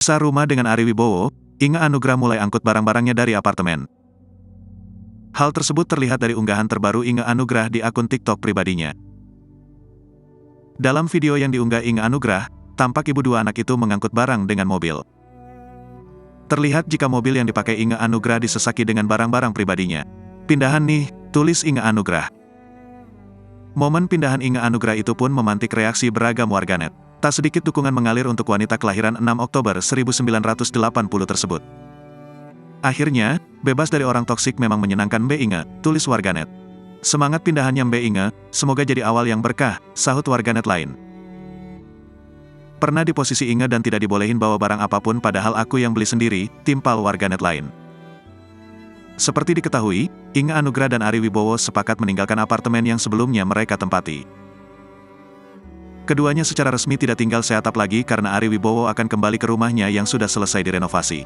Setelah rumah dengan Ari Wibowo, Inge Anugrah mulai angkut barang-barangnya dari apartemen. Hal tersebut terlihat dari unggahan terbaru Inge Anugrah di akun TikTok pribadinya. Dalam video yang diunggah Inge Anugrah, tampak ibu dua anak itu mengangkut barang dengan mobil. Terlihat jika mobil yang dipakai Inge Anugrah disesaki dengan barang-barang pribadinya. "Pindahan nih," tulis Inge Anugrah. Momen pindahan Inge Anugrah itu pun memantik reaksi beragam warganet. Tak sedikit dukungan mengalir untuk wanita kelahiran 6 Oktober 1980 tersebut. "Akhirnya, bebas dari orang toksik memang menyenangkan Mbak Inge," tulis warganet. "Semangat pindahannya Mbak Inge, semoga jadi awal yang berkah," sahut warganet lain. "Pernah di posisi Inge dan tidak dibolehin bawa barang apapun padahal aku yang beli sendiri," timpal warganet lain. Seperti diketahui, Inge Anugrah dan Ari Wibowo sepakat meninggalkan apartemen yang sebelumnya mereka tempati. Keduanya secara resmi tidak tinggal seatap lagi karena Ari Wibowo akan kembali ke rumahnya yang sudah selesai direnovasi.